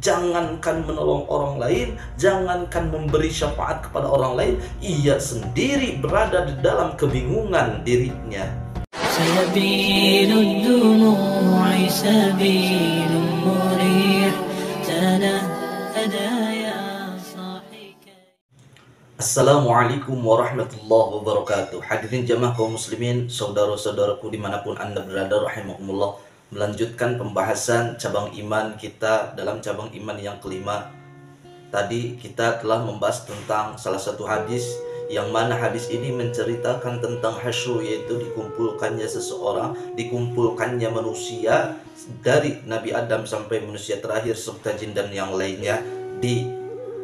jangankan menolong orang lain, jangankan memberi syafaat kepada orang lain, ia sendiri berada di dalam kebingungan dirinya. Assalamualaikum warahmatullahi wabarakatuh. Hadirin jamaah kaum muslimin, saudara-saudaraku dimanapun anda berada, rahimakumullah. Melanjutkan pembahasan cabang iman kita dalam cabang iman yang kelima. Tadi kita telah membahas tentang salah satu hadis, yang mana hadis ini menceritakan tentang hasyr, yaitu dikumpulkannya seseorang, dikumpulkannya manusia dari Nabi Adam sampai manusia terakhir serta jin dan yang lainnya di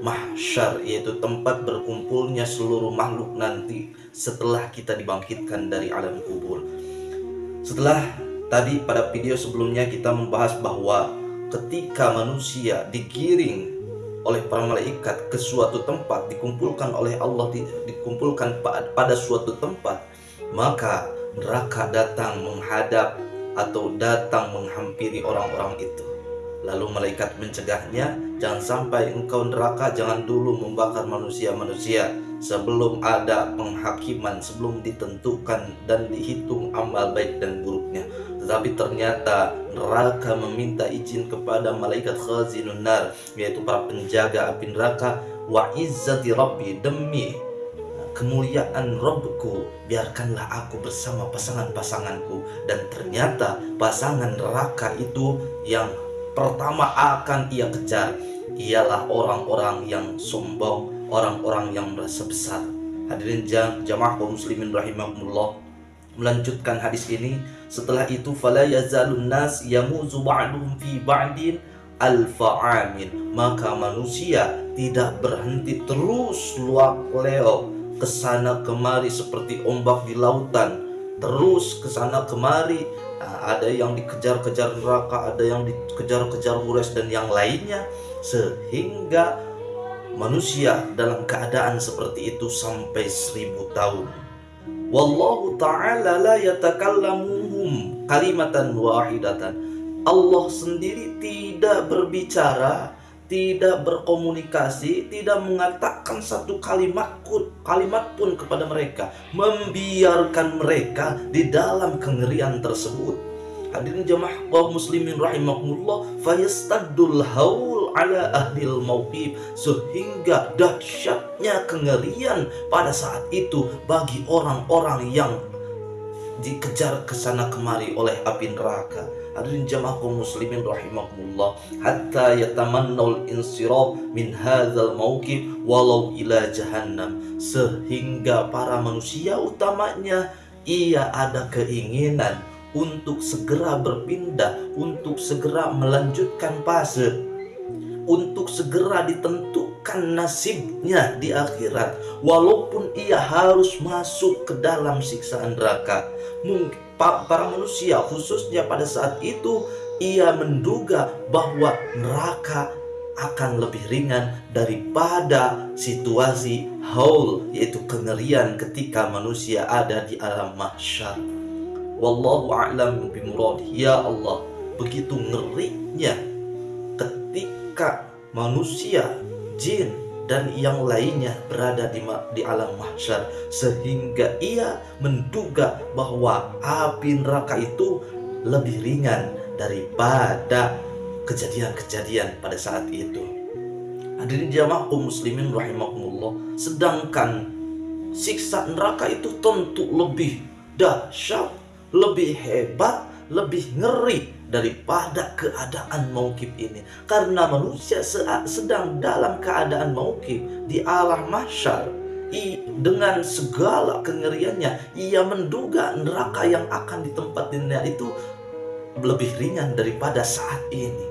mahsyar, yaitu tempat berkumpulnya seluruh makhluk nanti setelah kita dibangkitkan dari alam kubur. Setelah tadi pada video sebelumnya kita membahas bahwa ketika manusia digiring oleh para malaikat ke suatu tempat, dikumpulkan oleh Allah, dikumpulkan pada suatu tempat, maka neraka datang menghadap atau datang menghampiri orang-orang itu. Lalu malaikat mencegahnya, jangan sampai engkau neraka, jangan dulu membakar manusia-manusia sebelum ada penghakiman, sebelum ditentukan dan dihitung amal baik dan buruknya. Tetapi ternyata neraka meminta izin kepada malaikat khazinun nar, yaitu para penjaga api neraka, wa izzati rabbi, demi kemuliaan Rabbku, biarkanlah aku bersama pasangan-pasanganku. Dan ternyata pasangan neraka itu yang pertama akan ia kejar ialah orang-orang yang sombong, orang-orang yang merasa besar. Hadirin jamaah kaum muslimin rahimakumullah, melanjutkan hadis ini. Setelah itu, fala yazalun nas yamuzu ba'duhum fi ba'din alfa'amin, maka manusia tidak berhenti, terus luak-leok kesana kemari seperti ombak di lautan, terus kesana kemari. Ada yang dikejar-kejar neraka, ada yang dikejar-kejar Hures dan yang lainnya, sehingga manusia dalam keadaan seperti itu sampai 1000 tahun. Wallahu ta'ala la yatakallamuhum kalimatan wahidatan. Allah sendiri tidak berbicara, tidak berkomunikasi, tidak mengatakan satu kalimat pun kepada mereka, membiarkan mereka di dalam kengerian tersebut. Hadirin jamaah kaum muslimin rahimakumullah, fayastaddul haul ala ahlil mauqif, sehingga dahsyatnya kengerian pada saat itu bagi orang-orang yang dikejar kesana kemari oleh api neraka. Hadirin jamaah kaum muslimin rahimakumullah, hatta yatamannal insiraf min hadzal mauqif walau ila jahannam, sehingga para manusia utamanya ia ada keinginan untuk segera berpindah, untuk segera melanjutkan fase, untuk segera ditentukan nasibnya di akhirat, walaupun ia harus masuk ke dalam siksaan neraka. Mungkin para manusia khususnya pada saat itu ia menduga bahwa neraka akan lebih ringan daripada situasi haul, yaitu kengerian ketika manusia ada di alam mahsyar. Wallahu a'lam bimurad. Ya Allah, begitu ngerinya ketika manusia, jin dan yang lainnya berada di alam mahsyar, sehingga ia menduga bahwa api neraka itu lebih ringan daripada kejadian-kejadian pada saat itu. Hadirin jamaah kaum muslimin rahimakumullah, sedangkan siksa neraka itu tentu lebih dahsyat, lebih hebat, lebih ngeri daripada keadaan mauqif ini, karena manusia sedang dalam keadaan mauqif di alam mahsyar. Dengan segala kengeriannya, ia menduga neraka yang akan ditempatinya itu lebih ringan daripada saat ini.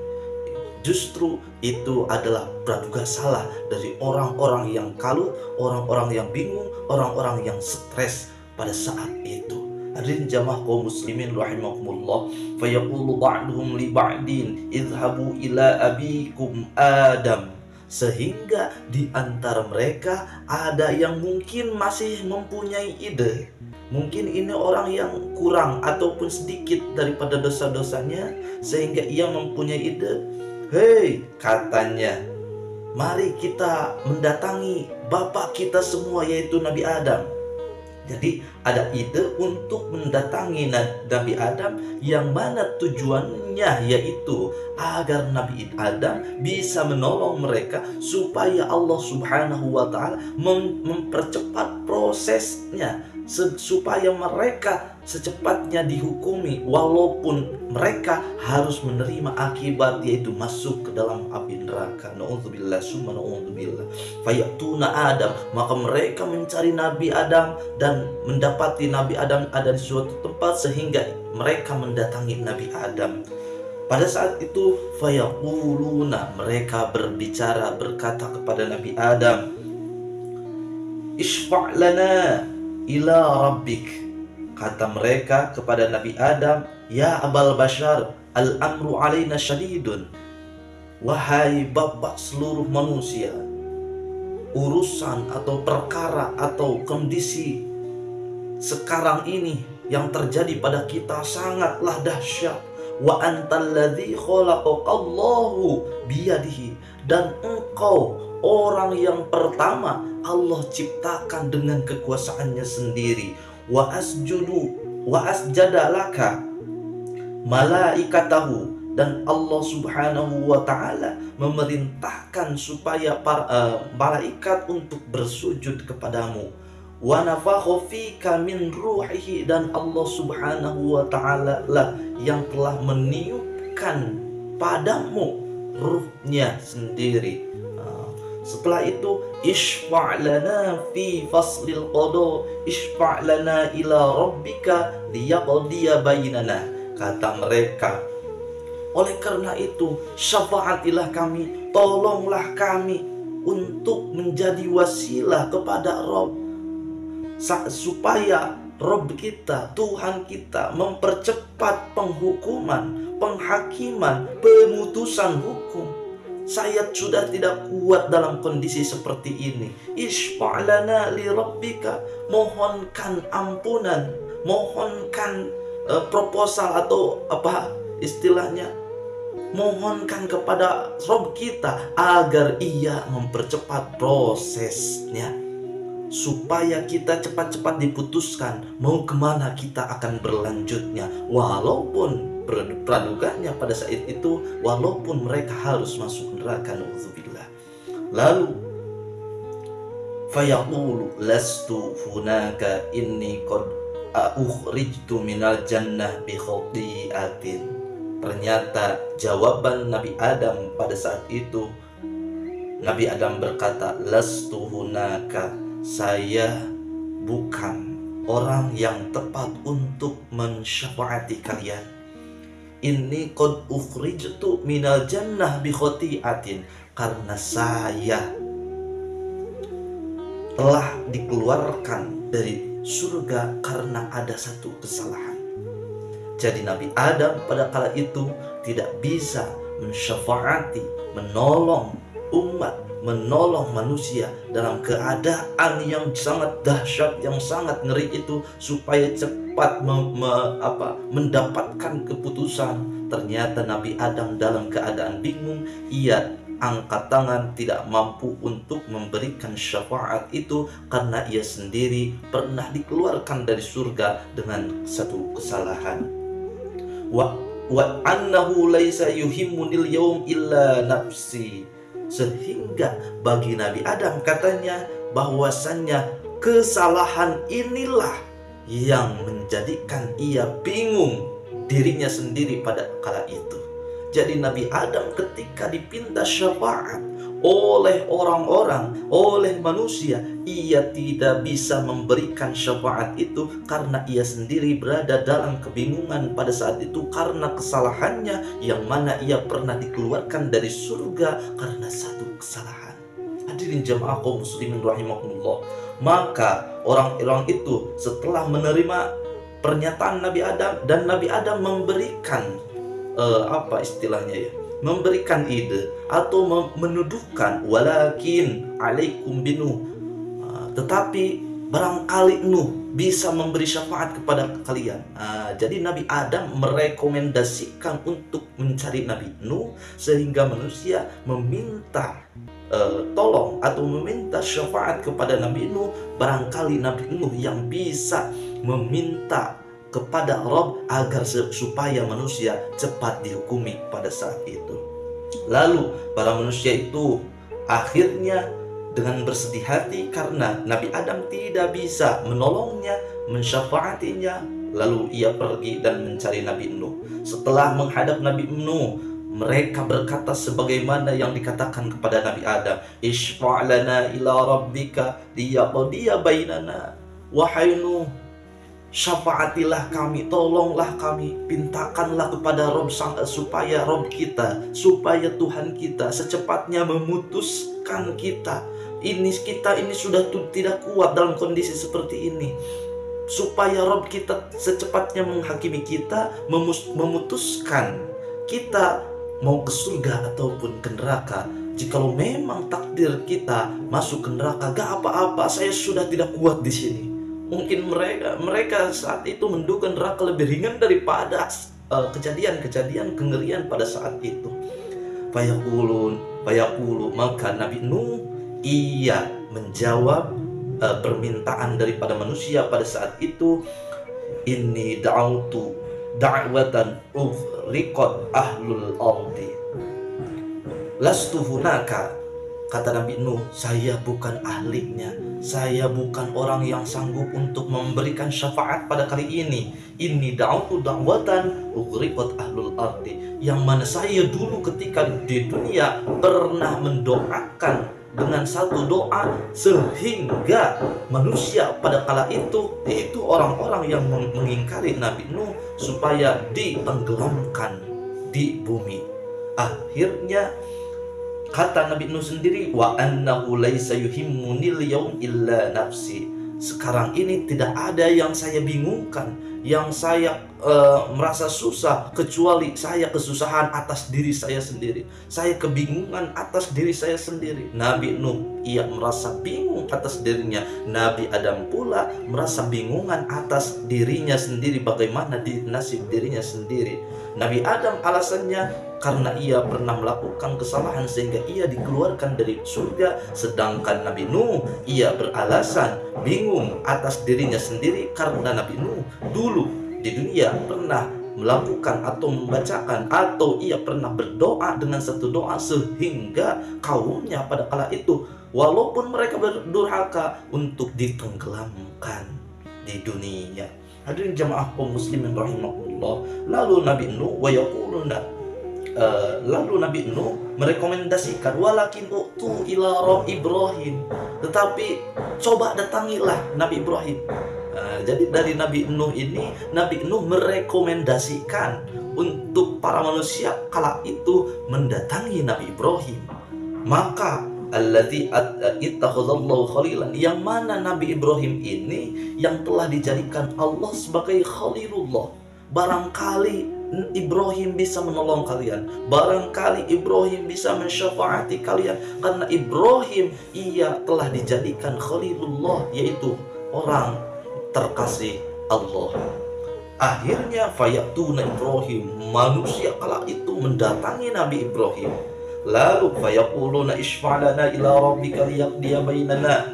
Justru itu adalah praduga salah dari orang-orang yang kalut, orang-orang yang bingung, orang-orang yang stres pada saat itu. Hadirin jamaah kaum muslimin rahimakumullah, fayaqulu ba'duhum li ba'din idhabu ila abikum Adam, sehingga di antara mereka ada yang mungkin masih mempunyai ide. Mungkin ini orang yang kurang ataupun sedikit daripada dosa-dosanya, sehingga ia mempunyai ide. Hei, katanya, mari kita mendatangi bapak kita semua, yaitu Nabi Adam. Jadi ada ide untuk mendatangi Nabi Adam, yang mana tujuannya yaitu agar Nabi Adam bisa menolong mereka supaya Allah Subhanahu wa Ta'ala mempercepat prosesnya, supaya mereka secepatnya dihukumi, walaupun mereka harus menerima akibat, yaitu masuk ke dalam api neraka. Na'udzubillah summa na'udzubillah. Fayatuna Adam, maka mereka mencari Nabi Adam dan mendapati Nabi Adam ada di suatu tempat, sehingga mereka mendatangi Nabi Adam. Pada saat itu fayaquluna, mereka berkata kepada Nabi Adam, Ishfa' lana ila rabbik. Kata mereka kepada Nabi Adam, ya Abal Bashar, al-amru alaina syadidun. Wahai bapak seluruh manusia, urusan atau perkara atau kondisi sekarang ini yang terjadi pada kita sangatlah dahsyat. Wa antal ladzi khalaqallahu biyadihi, dan engkau orang yang pertama Allah ciptakan dengan kekuasaannya sendiri. Wa asjada laka malaikatahu, dan Allah Subhanahu wa Ta'ala memerintahkan supaya para malaikat untuk bersujud kepadamu. Wa nafakha fika min ruhihi, dan Allah Subhanahu wa Ta'ala lah yang telah meniupkan padamu ruhnya sendiri. Setelah itu, Ishfa' lana fi faslil qada, Ishfa' lana ila rabbika liyaqdiya bainana. Kata mereka, oleh karena itu syafaatilah kami, tolonglah kami untuk menjadi wasilah kepada Rabb, supaya Rabb kita, Tuhan kita mempercepat penghukuman, penghakiman, pemutusan hukum. Saya sudah tidak kuat dalam kondisi seperti ini. Ishfa' lana li rabbika, mohonkan ampunan, mohonkan proposal atau apa istilahnya, mohonkan kepada Rabb kita agar ia mempercepat prosesnya, supaya kita cepat-cepat diputuskan mau kemana kita akan berlanjutnya. Walaupun praduganya pada saat itu, walaupun mereka harus masuk neraka, na'udzubillah. Lalu fayaqulu lastu hunaka inni qad ukhrijtu minal jannah bi khati'atin. Ternyata jawaban Nabi Adam pada saat itu, Nabi Adam berkata, lastu hunaka, saya bukan orang yang tepat untuk mensyafaati kalian. Inni qad ukhrijtu minal jannah bi khati'atin, karena saya telah dikeluarkan dari surga karena ada satu kesalahan. Jadi Nabi Adam pada kala itu tidak bisa mensyafaati, menolong umat, menolong manusia dalam keadaan yang sangat dahsyat, yang sangat ngeri itu, supaya cepat mendapatkan keputusan. Ternyata Nabi Adam dalam keadaan bingung, ia angkat tangan, tidak mampu untuk memberikan syafaat itu karena ia sendiri pernah dikeluarkan dari surga dengan satu kesalahan. Wa annahu laisa yuhimmunil yaum illa nafsi, sehingga bagi Nabi Adam katanya bahwasannya kesalahan inilah yang menjadikan ia bingung dirinya sendiri pada kala itu. Jadi Nabi Adam ketika dipinta syafaat oleh orang-orang, oleh manusia, ia tidak bisa memberikan syafaat itu karena ia sendiri berada dalam kebingungan pada saat itu karena kesalahannya, yang mana ia pernah dikeluarkan dari surga karena satu kesalahan. Hadirin jamaah kaum muslimin rahimakumullah. Maka orang-orang itu setelah menerima pernyataan Nabi Adam, dan Nabi Adam memberikan memberikan ide atau menuduhkan, walakin alaikum binu, tetapi barangkali Nuh bisa memberi syafaat kepada kalian. Jadi Nabi Adam merekomendasikan untuk mencari Nabi Nuh, sehingga manusia meminta tolong atau meminta syafaat kepada Nabi Nuh. Barangkali Nabi Nuh yang bisa meminta kepada Rob agar supaya manusia cepat dihukumi pada saat itu. Lalu para manusia itu akhirnya dengan bersedih hati karena Nabi Adam tidak bisa menolongnya, mensyafaatinya. Lalu ia pergi dan mencari Nabi Nuh. Setelah menghadap Nabi Nuh, mereka berkata sebagaimana yang dikatakan kepada Nabi Adam, "Ishfa' lana ila rabbika liyaqdiya bainana." Wahai Nuh, syafaatilah kami, tolonglah kami, pintakanlah kepada Rob supaya Rob kita, supaya Tuhan kita secepatnya memutuskan kita. Kita ini sudah tidak kuat dalam kondisi seperti ini. Supaya Rob kita secepatnya menghakimi kita, memutuskan kita mau ke surga ataupun ke neraka. Jikalau memang takdir kita masuk ke neraka, gak apa-apa, saya sudah tidak kuat di sini. Mungkin mereka saat itu menduga neraka lebih ringan daripada kejadian-kejadian kengerian pada saat itu. Fayaqulu, maka Nabi Nuh ia menjawab permintaan daripada manusia pada saat itu, "Inni da'autu da'watan ughriqat ahlul ardi lastu hunaka." Kata Nabi Nuh, saya bukan ahlinya, saya bukan orang yang sanggup untuk memberikan syafaat pada kali ini. Inni da'autu da'watan ughriqat ahlul ardi, yang mana saya dulu ketika di dunia pernah mendoakan dengan satu doa sehingga manusia pada kala itu, yaitu orang-orang yang mengingkari Nabi Nuh, supaya ditenggelamkan di bumi. Akhirnya kata Nabi Nuh sendiri, "Wa annahu laisa yuhimmunil yaum illa nafsi." Sekarang ini tidak ada yang saya bingungkan, yang saya merasa susah, kecuali saya kesusahan atas diri saya sendiri. Saya kebingungan atas diri saya sendiri. Nabi Nuh ia merasa bingung atas dirinya. Nabi Adam pula merasa bingungan atas dirinya sendiri, bagaimana nasib dirinya sendiri. Nabi Adam alasannya karena ia pernah melakukan kesalahan sehingga ia dikeluarkan dari surga. Sedangkan Nabi Nuh ia beralasan bingung atas dirinya sendiri karena Nabi Nuh dulu di dunia pernah melakukan atau membacakan atau ia pernah berdoa dengan satu doa sehingga kaumnya pada kala itu walaupun mereka berdurhaka untuk ditenggelamkan di dunia. Hadirin jamaah kaum muslimin rahimakumullah. Lalu Nabi Nuh Nabi Nuh merekomendasikan, walakin utu ila Rob Ibrahim, tetapi coba datangilah Nabi Ibrahim. Jadi dari Nabi Nuh ini, Nabi Nuh merekomendasikan untuk para manusia kala itu mendatangi Nabi Ibrahim. Maka allati ittakhadallahu khalilan, yang mana Nabi Ibrahim ini yang telah dijadikan Allah sebagai khalilullah. Barangkali Ibrahim bisa menolong kalian, barangkali Ibrahim bisa mensyafaati kalian, karena Ibrahim ia telah dijadikan khalilullah, yaitu orang terkasih Allah. Akhirnya fayatuna Ibrahim, manusia kala itu mendatangi Nabi Ibrahim. Lalu fayaquluna ishfa'lana ila rabbika liyaqdiya bainana,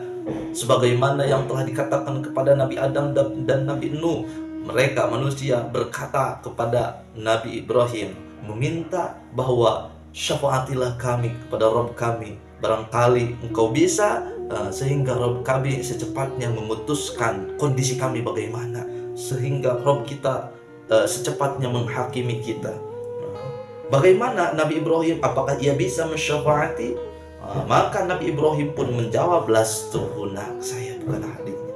sebagaimana yang telah dikatakan kepada Nabi Adam dan Nabi Nuh. Mereka manusia berkata kepada Nabi Ibrahim, meminta bahwa syafaatilah kami kepada Rabb kami, barangkali engkau bisa sehingga Rabb kami secepatnya memutuskan kondisi kami bagaimana, sehingga Rabb kita secepatnya menghakimi kita. Bagaimana Nabi Ibrahim, apakah ia bisa mensyafaati? Maka Nabi Ibrahim pun menjawab, lastu hunak, saya bukan ahlinya,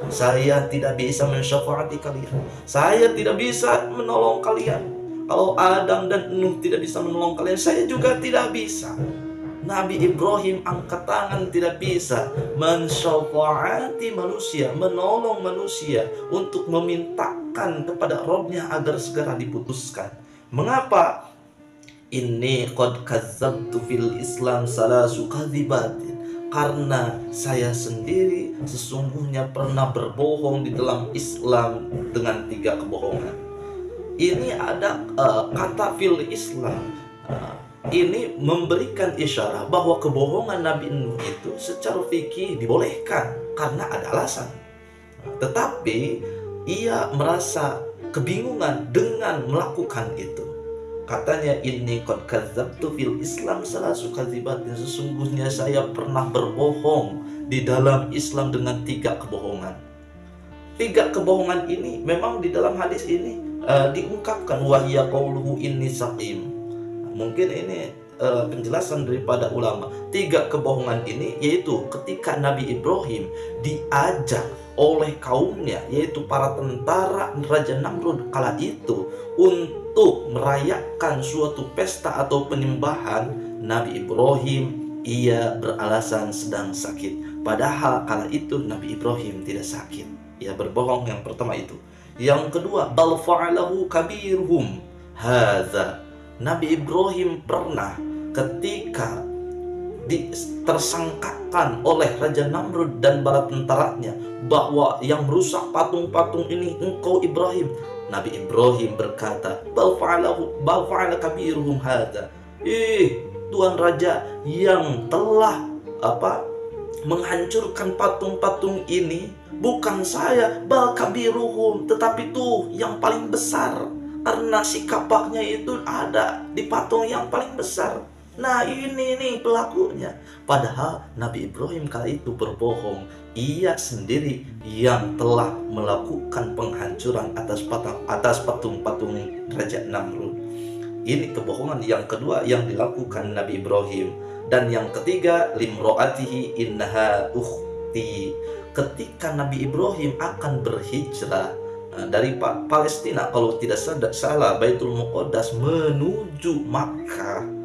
saya tidak bisa mensyafaati kalian, saya tidak bisa menolong kalian. Kalau Adam dan Nuh tidak bisa menolong kalian, saya juga tidak bisa. Nabi Ibrahim angkat tangan, tidak bisa mensyafaati manusia, menolong manusia untuk memintakan kepada Rabbnya agar segera diputuskan. Mengapa? Inni qad kazzabtu fil Islam salasu kadzibatin. karena saya sendiri sesungguhnya pernah berbohong di dalam Islam dengan 3 kebohongan. Ini ada kata fil Islam. Ini memberikan isyarat bahwa kebohongan Nabi Nuh itu secara fikih dibolehkan karena ada alasan. Tetapi ia merasa kebingungan dengan melakukan itu. Katanya, ini qad kadzabtu fil Islam salasu kadzibatin, sesungguhnya saya pernah berbohong di dalam Islam dengan 3 kebohongan. 3 kebohongan ini memang di dalam hadis ini diungkapkan, wahya qauluhu inni saqim. Mungkin ini penjelasan daripada ulama. 3 kebohongan ini yaitu ketika Nabi Ibrahim diajak oleh kaumnya, yaitu para tentara Raja Namrud kala itu, untuk merayakan suatu pesta atau penyembahan. Nabi Ibrahim ia beralasan sedang sakit, padahal kala itu Nabi Ibrahim tidak sakit. Ia berbohong, yang pertama itu. Yang kedua, bal fa'alahu kabirhum hadza. Nabi Ibrahim pernah ketika tersangkakan oleh Raja Namrud dan bala tentaranya bahwa yang merusak patung-patung ini engkau Ibrahim. Nabi Ibrahim berkata, bal fa'ala kabiruhum hadza. Tuan Raja yang telah menghancurkan patung-patung ini bukan saya, bal kabiruhum, tetapi tuh yang paling besar, karena si kapaknya itu ada di patung yang paling besar. Nah, ini nih pelakunya. Padahal Nabi Ibrahim kala itu berbohong. Ia sendiri yang telah melakukan penghancuran atas patung-patung Raja Namrud. Ini kebohongan yang kedua yang dilakukan Nabi Ibrahim. Dan yang ketiga, limro'atihi innaha ukhti. Ketika Nabi Ibrahim akan berhijrah dari Palestina, kalau tidak salah Baitul Muqaddas, menuju Makkah.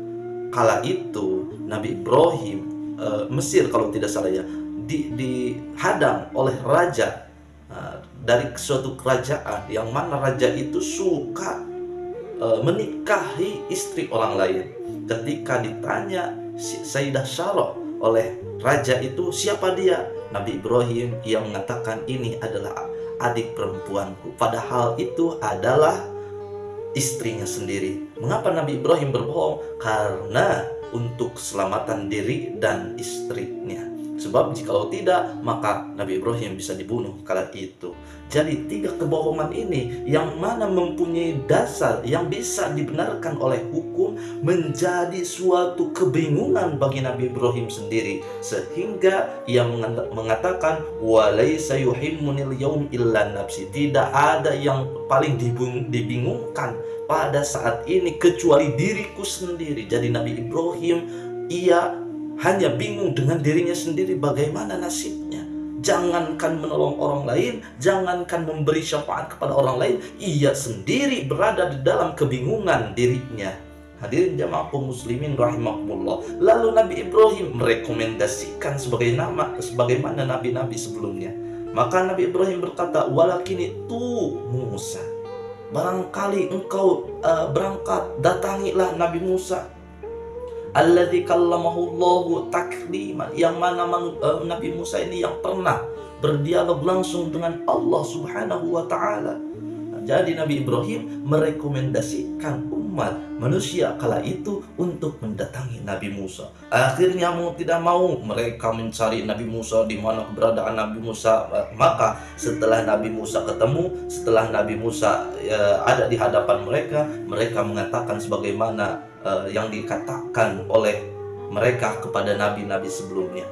Kala itu Nabi Ibrahim Mesir kalau tidak salah ya, dihadang oleh raja dari suatu kerajaan, yang mana raja itu suka menikahi istri orang lain. Ketika ditanya Sayyidah Sarah oleh raja itu, siapa dia? Nabi Ibrahim yang mengatakan, ini adalah adik perempuanku, padahal itu adalah istrinya sendiri. Mengapa Nabi Ibrahim berbohong? Karena untuk keselamatan diri dan istrinya. Sebab jikalau tidak, maka Nabi Ibrahim bisa dibunuh kala itu. Jadi 3 kebohongan ini yang mana mempunyai dasar yang bisa dibenarkan oleh hukum, menjadi suatu kebingungan bagi Nabi Ibrahim sendiri, sehingga ia mengatakan, walaysa yuhimmunil yaum illa nafsi. Tidak ada yang paling dibingungkan pada saat ini kecuali diriku sendiri. Jadi Nabi Ibrahim ia hanya bingung dengan dirinya sendiri, bagaimana nasibnya. Jangankan menolong orang lain, jangankan memberi syafaat kepada orang lain, ia sendiri berada di dalam kebingungan dirinya. Hadirin jamaah kaum muslimin rahimakumullah. Lalu Nabi Ibrahim merekomendasikan sebagaimana nabi-nabi sebelumnya. Maka Nabi Ibrahim berkata, walakini tu Musa. Barangkali engkau berangkat, datangilah Nabi Musa. Alladzi kallamahu Allahu takliman, yang mana Nabi Musa ini yang pernah berdialog langsung dengan Allah Subhanahu wa taala. Jadi Nabi Ibrahim merekomendasikan umat manusia kala itu untuk mendatangi Nabi Musa. Akhirnya mau tidak mau mereka mencari Nabi Musa, di mana keberadaan Nabi Musa. Maka setelah Nabi Musa ketemu, setelah Nabi Musa ada di hadapan mereka, mereka mengatakan sebagaimana yang dikatakan oleh mereka kepada nabi-nabi sebelumnya.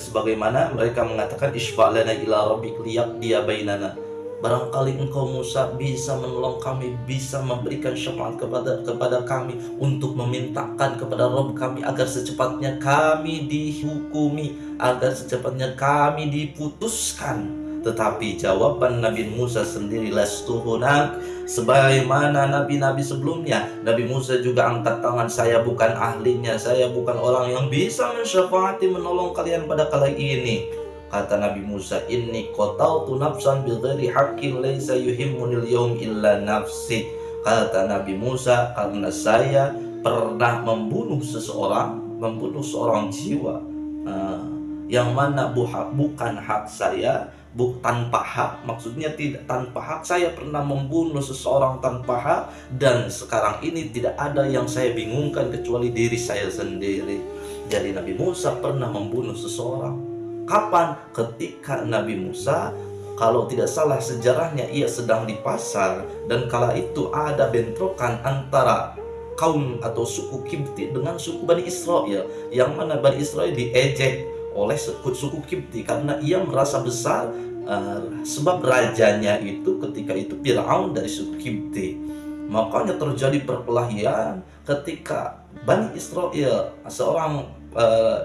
Sebagaimana mereka mengatakan, isfa' lana ila rabbik liyaqdiya bainana. Barangkali engkau Musa bisa menolong kami, bisa memberikan syafaat kepada kami untuk memintakan kepada Rabb kami agar secepatnya kami dihukumi, agar secepatnya kami diputuskan. Tetapi jawaban Nabi Musa sendiri, lastu hunak, sebagaimana nabi-nabi sebelumnya. Nabi Musa juga angkat tangan, saya bukan ahlinya, saya bukan orang yang bisa mensyafaati menolong kalian pada kali ini. Kata Nabi Musa, inni qataltu nafsan bighairi haqqin laisa yuhimmunil yawm illa nafsi. Kata Nabi Musa, karena saya pernah membunuh seseorang, membunuh seorang jiwa uh, yang mana bukan hak saya, tanpa hak, maksudnya tidak tanpa hak. Saya pernah membunuh seseorang tanpa hak, dan sekarang ini tidak ada yang saya bingungkan kecuali diri saya sendiri. Jadi Nabi Musa pernah membunuh seseorang. Kapan? Ketika Nabi Musa, kalau tidak salah sejarahnya, ia sedang di pasar, dan kala itu ada bentrokan antara kaum atau suku Kipti dengan suku Bani Israel, yang mana Bani Israel diejek oleh suku Kipti karena ia merasa besar, sebab rajanya itu ketika itu Fir'aun dari suku Kipti. Makanya terjadi perkelahian ketika Bani Israel, seorang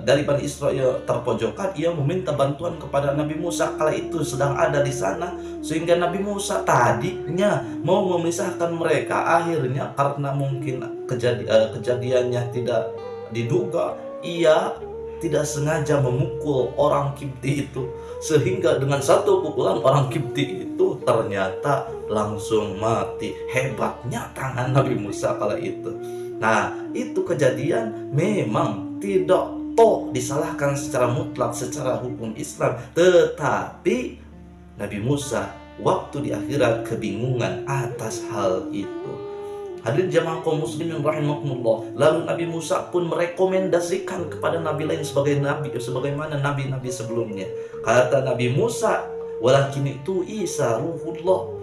dari Bani Israel terpojokan, ia meminta bantuan kepada Nabi Musa kala itu sedang ada di sana, sehingga Nabi Musa tadinya mau memisahkan mereka. Akhirnya karena mungkin kejadiannya tidak diduga, ia tidak sengaja memukul orang Kipti itu, sehingga dengan satu pukulan orang Kipti itu ternyata langsung mati. Hebatnya tangan Nabi Musa kala itu. Nah, itu kejadian memang tidak disalahkan secara mutlak secara hukum Islam, tetapi Nabi Musa waktu di akhirat kebingungan atas hal itu. Hadirin jamaah kaum muslimin rahimakumullah. Lalu Nabi Musa pun merekomendasikan kepada nabi lain sebagai nabi, sebagaimana nabi-nabi sebelumnya. Kata Nabi Musa, walakin itu Isa ruhullah.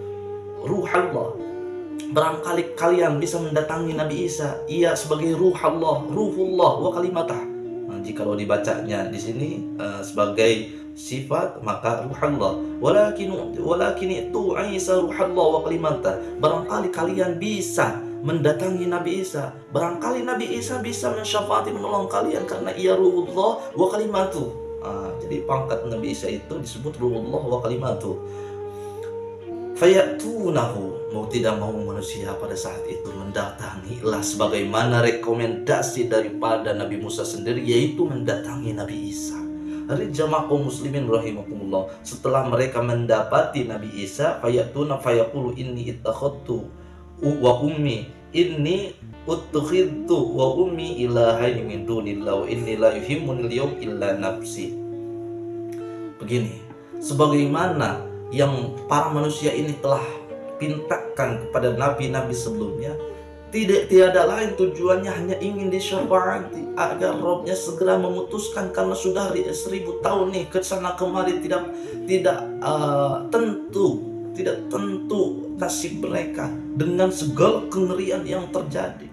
Barangkali kalian bisa mendatangi Nabi Isa, ia sebagai ruhullah wa kalimatah. Nah, jika dibacanya di sini sebagai sifat, maka ruhullah. Walakin itu Isa ruhullah wa kalimatah. Barangkali kalian bisa mendatangi Nabi Isa, barangkali Nabi Isa bisa mensyafaati, menolong kalian karena ia ruhullah wa kalimatuh. Jadi pangkat Nabi Isa itu disebut ruhullah wa kalimatuh. Fayatunahu, mau tidak mau manusia pada saat itu mendatangilah sebagaimana rekomendasi daripada Nabi Musa sendiri, yaitu mendatangi Nabi Isa. Hari jamaah kaum muslimin rahimakumullah, setelah mereka mendapati Nabi Isa, fayatuna fayaqulu inni ittakhadtu wa ummi inni uttakhidtu wa ummi ilahaini min dunillah wa inni la yuhimmunil yawm illa nafsi. Begini, sebagaimana yang para manusia ini telah pintakan kepada nabi-nabi sebelumnya, tiada lain tujuannya hanya ingin disyafaati agar Robnya segera memutuskan, karena sudah 1000 tahun nih kesana kemari tidak tentu nasib mereka dengan segala kengerian yang terjadi.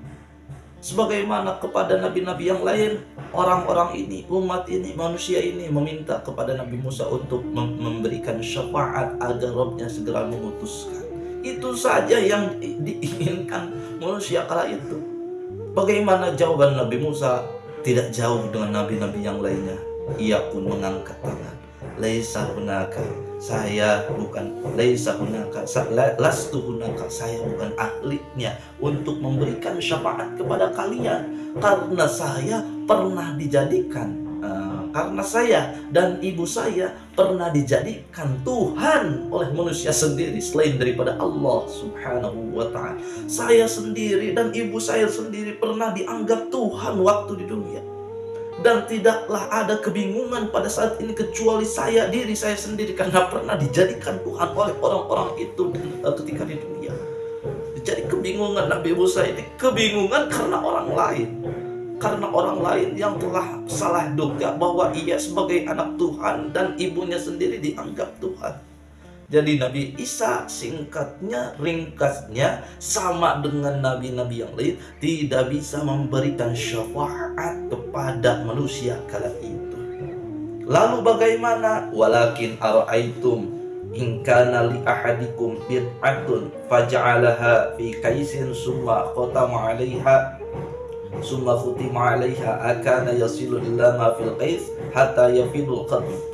Sebagaimana kepada nabi-nabi yang lain, orang-orang ini, umat ini, manusia ini meminta kepada Nabi Musa untuk memberikan syafaat agar Robnya segera memutuskan. Itu saja yang diinginkan manusia kala itu. Bagaimana jawaban Nabi Musa? Tidak jauh dengan nabi-nabi yang lainnya. Ia pun mengangkat tangan. Laisa hunaka, saya bukan, laisa hunaka, lastu hunaka, saya bukan ahlinya untuk memberikan syafaat kepada kalian, karena saya pernah dijadikan, karena saya dan ibu saya pernah dijadikan Tuhan oleh manusia sendiri selain daripada Allah subhanahu wa ta'ala. Saya sendiri dan ibu saya sendiri pernah dianggap Tuhan waktu di dunia. Dan tidaklah ada kebingungan pada saat ini kecuali diri saya sendiri, karena pernah dijadikan Tuhan oleh orang-orang itu ketika di dunia. Jadi kebingungan Nabi Musa ini, kebingungan karena orang lain. Karena orang lain yang telah salah duga bahwa ia sebagai anak Tuhan dan ibunya sendiri dianggap Tuhan. Jadi Nabi Isa, singkatnya, ringkasnya, sama dengan nabi-nabi yang lain, tidak bisa memberikan syafaat kepada manusia kala itu. Lalu bagaimana? Walakin ara'aitum in kana li ahadikum bid'atun faj'alaha fi kaisin summa khatama 'alaiha summa khutima 'alaiha akana yasilu illa ma fil qais hatta yafidul qadm.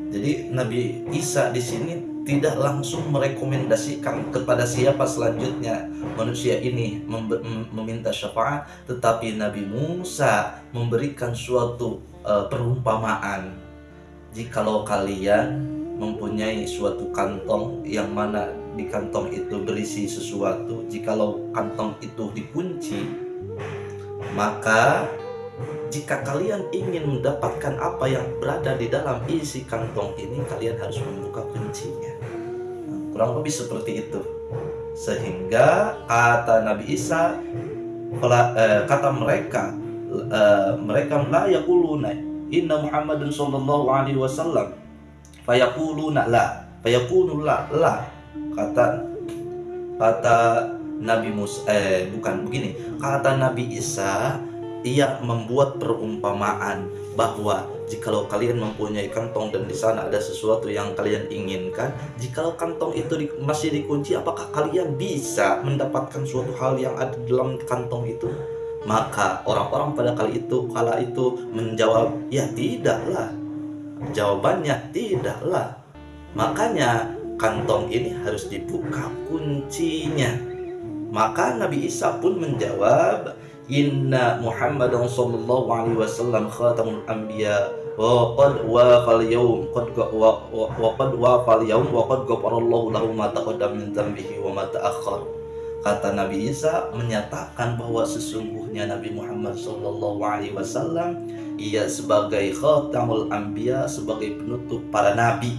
Jadi Nabi Isa di sini tidak langsung merekomendasikan kepada siapa selanjutnya manusia ini meminta syafaat, tetapi Nabi Musa memberikan suatu perumpamaan. Jikalau kalian mempunyai suatu kantong yang mana di kantong itu berisi sesuatu, jikalau kantong itu dikunci, maka jika kalian ingin mendapatkan apa yang berada di dalam isi kantong ini, kalian harus membuka kuncinya. Kurang lebih seperti itu. Sehingga kata Nabi Isa, kata mereka la yaquluna inna Muhammadun sallallahu alaihi wasallam fayaquluna la fayaqulu la. Kata Nabi Musa bukan begini. Kata Nabi Isa, ia membuat perumpamaan bahwa jikalau kalian mempunyai kantong dan di sana ada sesuatu yang kalian inginkan, jikalau kantong itu masih dikunci, apakah kalian bisa mendapatkan suatu hal yang ada dalam kantong itu? Maka orang-orang pada kala itu menjawab, ya tidaklah. Jawabannya tidaklah. Makanya kantong ini harus dibuka kuncinya. Maka Nabi Isa pun menjawab, inna Muhammadan sallallahu alaihi wasallam khatamul anbiya wa qad wafal yawm wa qad ghafarallahu lahu ma taqaddama min dhanbihi wa ma ta'akhkhar. Kata Nabi Isa menyatakan bahwa sesungguhnya Nabi Muhammad sallallahu alaihi wasallam ia sebagai khatamul anbiya, sebagai penutup para nabi.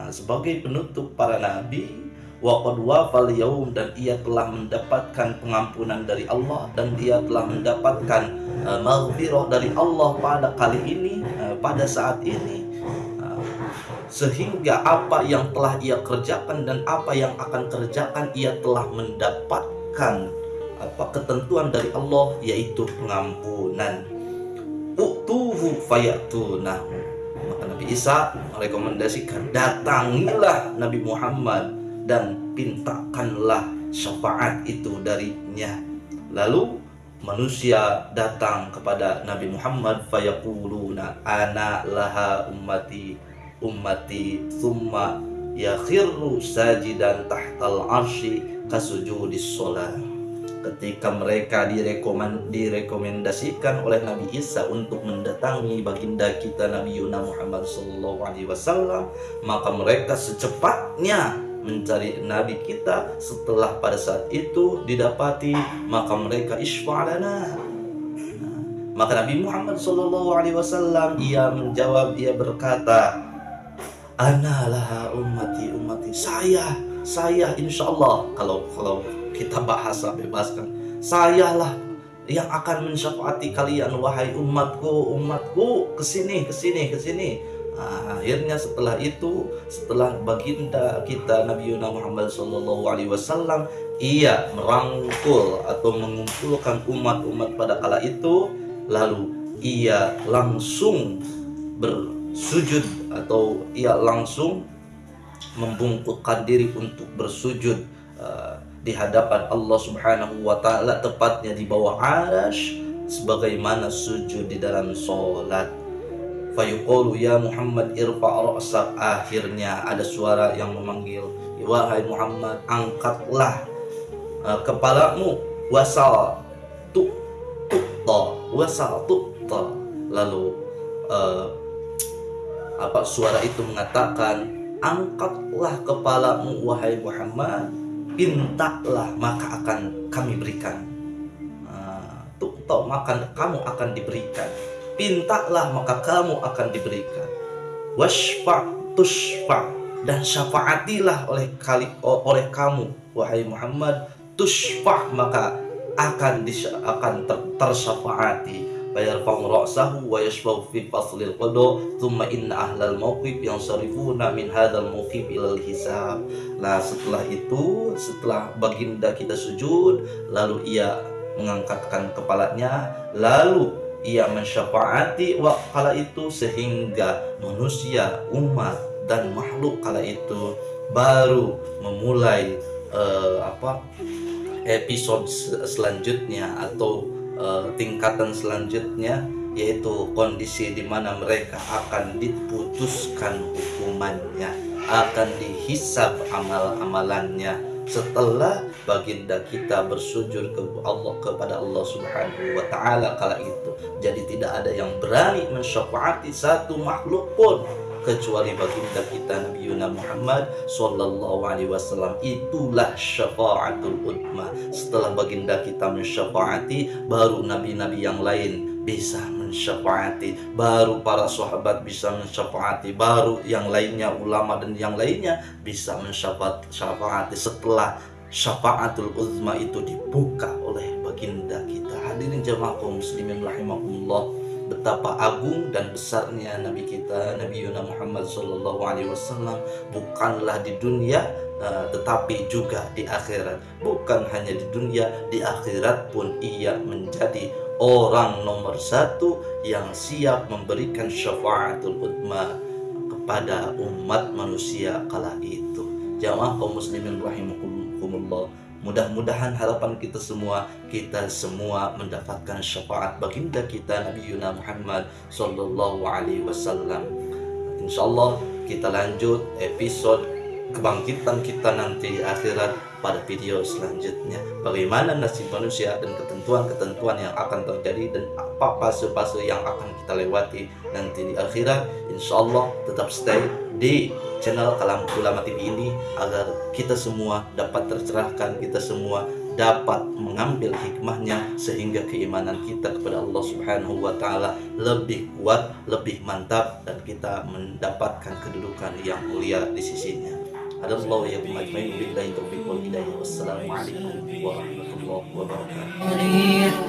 Sebagai penutup para nabi, wa qad wafal yaum, dan ia telah mendapatkan pengampunan dari Allah, dan ia telah mendapatkan maghfirah dari Allah pada kali ini, pada saat ini. Sehingga apa yang telah ia kerjakan dan apa yang akan kerjakan, ia telah mendapatkan ketentuan dari Allah, yaitu pengampunan. Utuhu fayatunahu. Maka Nabi Isa merekomendasikan, datangilah Nabi Muhammad dan pintakanlah syafaat itu darinya. Lalu manusia datang kepada Nabi Muhammad, fayaquluna ana laha ummati thumma yakhirru sajidan tahtal arsy kasujudis shalah. Ketika mereka direkomendasikan oleh Nabi Isa untuk mendatangi baginda kita Nabi Yuna Muhammad sallallahu alaihi wasallam, maka mereka secepatnya mencari Nabi kita. Setelah pada saat itu didapati, maka mereka isfa'lana. Maka Nabi Muhammad sallallahu alaihi wasallam ia menjawab, ia berkata, ana laha ummati saya insyaallah, kalau kita bahasa bebaskan, sayalah yang akan mensyafaati kalian wahai umatku, kesini. Akhirnya setelah itu, setelah baginda kita Nabi Muhammad sallallahu alaihi wasallam ia merangkul atau mengumpulkan umat pada kala itu, lalu ia langsung bersujud atau ia langsung membungkukkan diri untuk bersujud di hadapan Allah Subhanahu wa taala, tepatnya di bawah arasy, sebagaimana sujud di dalam salat. Fayuqalu ya Muhammad irfa' ra'sak. Akhirnya ada suara yang memanggil, wahai Muhammad, angkatlah kepalamu, wasal tuqta. Lalu suara itu mengatakan, angkatlah kepalamu wahai Muhammad, pintalah maka akan kami berikan. Maka kamu akan diberikan. Pintalah maka kamu akan diberikan. Washfa' tushfa', dan syafaatilah oleh kamu wahai Muhammad, tushfa' maka akan tersyafaati. Bayarfa'u ra'sahu wa yashfa'u fi faslil qada, thumma inna ahlal mawqif yansarifuna min hadzal mawqif ilal hisab. Nah, setelah itu, setelah baginda kita sujud, lalu ia mengangkatkan kepalanya, lalu ia mensyafaati kala itu, sehingga manusia, umat dan makhluk kala itu baru memulai episode selanjutnya atau tingkatan selanjutnya, yaitu kondisi di mana mereka akan diputuskan hukumannya, akan dihisab amal-amalannya setelah baginda kita bersujud kepada Allah Subhanahu wa taala kala itu. Jadi tidak ada yang berani mensyafaati satu makhluk pun kecuali baginda kita Nabi Muhammad sallallahu alaihi wasallam. Itulah syafaatul uzma. Setelah baginda kita mensyafaati, baru nabi-nabi yang lain bisa mensyafaati, baru para sahabat bisa mensyafaati, baru yang lainnya ulama dan yang lainnya bisa mensyafaati setelah syafaatul uzma itu dibuka oleh baginda kita. Hadirin jamaah kaum muslimin rahimakumullah, betapa agung dan besarnya Nabi kita, Nabi Yuna Muhammad sallallahu alaihi wasallam, bukanlah di dunia tetapi juga di akhirat. Bukan hanya di dunia, di akhirat pun ia menjadi orang nomor satu yang siap memberikan syafaatul uzma kepada umat manusia kala itu. Jamaah kaum muslimin rahimakumullah, mudah-mudahan harapan kita semua mendapatkan syafaat baginda kita Nabi Yuna Muhammad sallallahu alaihi wasallam. Insyaallah kita lanjut episode kebangkitan kita nanti di akhirat pada video selanjutnya. Bagaimana nasib manusia dan ketentuan-ketentuan yang akan terjadi dan apa fase-fase yang akan kita lewati nanti di akhirat. Insyaallah tetap stay di channel Kalam Ulama TV ini agar kita semua dapat tercerahkan, kita semua dapat mengambil hikmahnya sehingga keimanan kita kepada Allah Subhanahu wa taala lebih kuat, lebih mantap, dan kita mendapatkan kedudukan yang mulia di sisinya. Hadallahu ya ajmain billahi taufiq wal hidayah. Wassalamualaikum warahmatullahi wabarakatuh.